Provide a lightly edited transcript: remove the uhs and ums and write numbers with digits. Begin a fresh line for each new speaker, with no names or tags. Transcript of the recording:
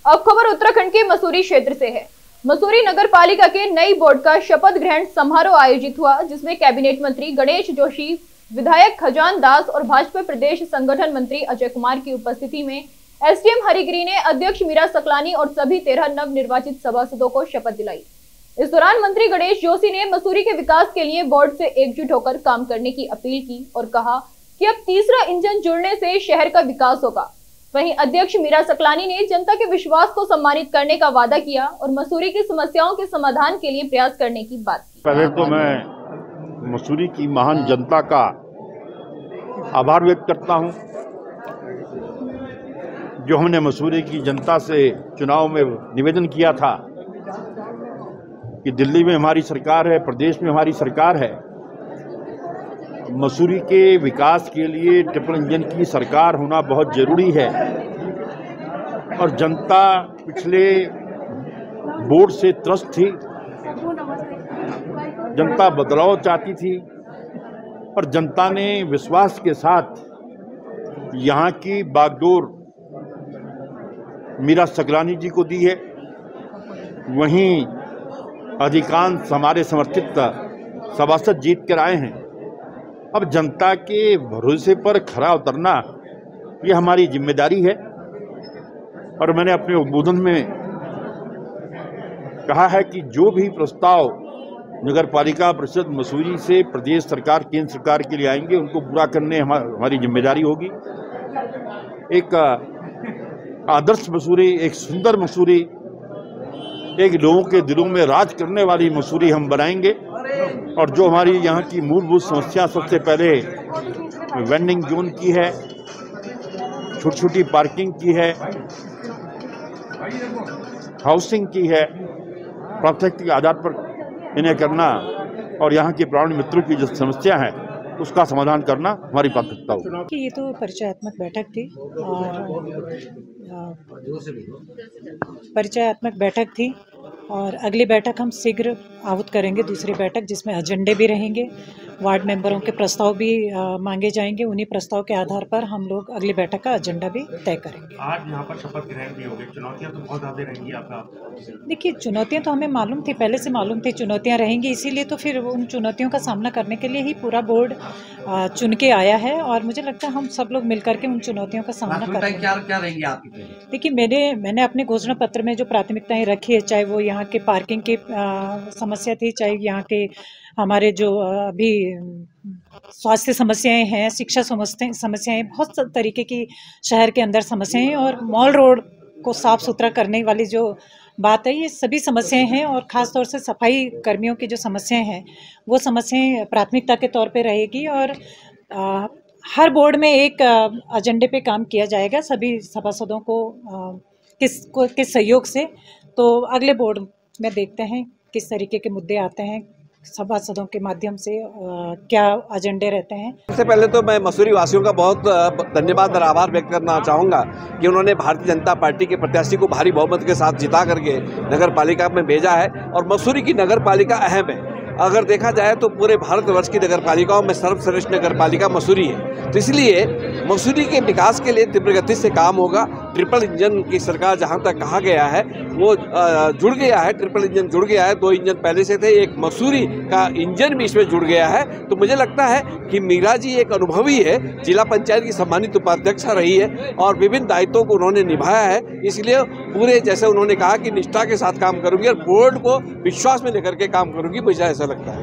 अब खबर उत्तराखंड के मसूरी क्षेत्र से है। मसूरी नगर पालिका के नई बोर्ड का शपथ ग्रहण समारोह आयोजित हुआ, जिसमें कैबिनेट मंत्री गणेश जोशी, विधायक खजान दास और भाजपा प्रदेश संगठन मंत्री अजय कुमार की उपस्थिति में एसडीएम हरिगिरी ने अध्यक्ष मीरा सकलानी और सभी 13 नव निर्वाचित सभासदों को शपथ दिलाई। इस दौरान मंत्री गणेश जोशी ने मसूरी के विकास के लिए बोर्ड से एकजुट होकर काम करने की अपील की और कहा कि अब तीसरा इंजन जुड़ने से शहर का विकास होगा। वहीं अध्यक्ष मीरा सकलानी ने जनता के विश्वास को सम्मानित करने का वादा किया और मसूरी की समस्याओं के समाधान के लिए प्रयास करने की बात की।
पहले तो मैं मसूरी की महान जनता का आभार व्यक्त करता हूं, जो हमने मसूरी की जनता से चुनाव में निवेदन किया था कि दिल्ली में हमारी सरकार है, प्रदेश में हमारी सरकार है, मसूरी के विकास के लिए ट्रिपल इंजन की सरकार होना बहुत जरूरी है। और जनता पिछले बोर्ड से त्रस्त थी, जनता बदलाव चाहती थी और जनता ने विश्वास के साथ यहाँ की बागडोर मीरा सकलानी जी को दी है। वहीं अधिकांश हमारे समर्थित सभासद जीत कर आए हैं। अब जनता के भरोसे पर खरा उतरना ये हमारी जिम्मेदारी है। और मैंने अपने उद्बोधन में कहा है कि जो भी प्रस्ताव नगर पालिका परिषद मसूरी से प्रदेश सरकार, केंद्र सरकार के लिए आएंगे, उनको पूरा करने हमारी जिम्मेदारी होगी। एक आदर्श मसूरी, एक सुंदर मसूरी, एक लोगों के दिलों में राज करने वाली मसूरी हम बनाएंगे। और जो हमारी यहाँ की मूलभूत समस्या, सबसे पहले वेंडिंग जोन की है, छोटी छोटी पार्किंग की है, हाउसिंग की है, प्राथमिकता के आधार पर इन्हें करना और यहाँ के प्राणी मित्रों की जो समस्या है उसका समाधान करना हमारी प्राथमिकता होगी।
ये तो परिचयात्मक बैठक थी और अगली बैठक हम शीघ्र आहूत करेंगे, दूसरी बैठक जिसमें एजेंडे भी रहेंगे, वार्ड मेंबरों के प्रस्ताव भी मांगे जाएंगे। उन्हीं प्रस्ताव के आधार पर हम लोग अगली बैठक का एजेंडा भी तय करेंगे।
आज यहाँ पर शपथ ग्रहण भी होगी, चुनौतियाँ तो बहुत ज़्यादा रहेंगी आपका।
देखिए, चुनौतियाँ तो हमें मालूम थी, पहले से मालूम थी चुनौतियाँ रहेंगी, इसीलिए तो फिर उन चुनौतियों का सामना करने के लिए ही पूरा बोर्ड चुन के आया है और मुझे लगता है हम सब लोग मिलकर के उन चुनौतियों का सामना करेंगे।
क्या रहेंगी आपकी?
देखिए, मैंने अपने घोषणा पत्र में जो प्राथमिकताएं रखी है, चाहे वो यहाँ के पार्किंग की समस्या थी, चाहे यहाँ के हमारे जो अभी स्वास्थ्य समस्याएं हैं, शिक्षा समस्याएं, बहुत तरीके की शहर के अंदर समस्याएं हैं और मॉल रोड को साफ सुथरा करने वाली जो बात है, ये सभी समस्याएं हैं। और ख़ास तौर से सफाई कर्मियों की जो समस्याएं हैं, वो समस्याएं प्राथमिकता के तौर पे रहेगी और हर बोर्ड में एक एजेंडे पे काम किया जाएगा सभी सभासदों को किस सहयोग से। तो अगले बोर्ड में देखते हैं किस तरीके के मुद्दे आते हैं, सभासदों के माध्यम से क्या एजेंडे रहते हैं।
सबसे पहले तो मैं मसूरी वासियों का बहुत धन्यवाद और आभार व्यक्त करना चाहूँगा कि उन्होंने भारतीय जनता पार्टी के प्रत्याशी को भारी बहुमत के साथ जिता करके नगर पालिका में भेजा है। और मसूरी की नगर पालिका अहम है। अगर देखा जाए तो पूरे भारतवर्ष की नगर पालिकाओं में सर्वश्रेष्ठ नगर पालिका मसूरी है। तो इसलिए मसूरी के विकास के लिए तीव्र गति से काम होगा। ट्रिपल इंजन की सरकार जहां तक कहा गया है वो जुड़ गया है, ट्रिपल इंजन जुड़ गया है। 2 इंजन पहले से थे, एक मसूरी का इंजन भी इसमें जुड़ गया है। तो मुझे लगता है कि मीरा जी एक अनुभवी है, जिला पंचायत की सम्मानित उपाध्यक्ष रही है और विभिन्न दायित्वों को उन्होंने निभाया है। इसलिए पूरे, जैसे उन्होंने कहा कि निष्ठा के साथ काम करूंगी और बोर्ड को विश्वास में लेकर के काम करूंगी, मुझे ऐसा लगता है।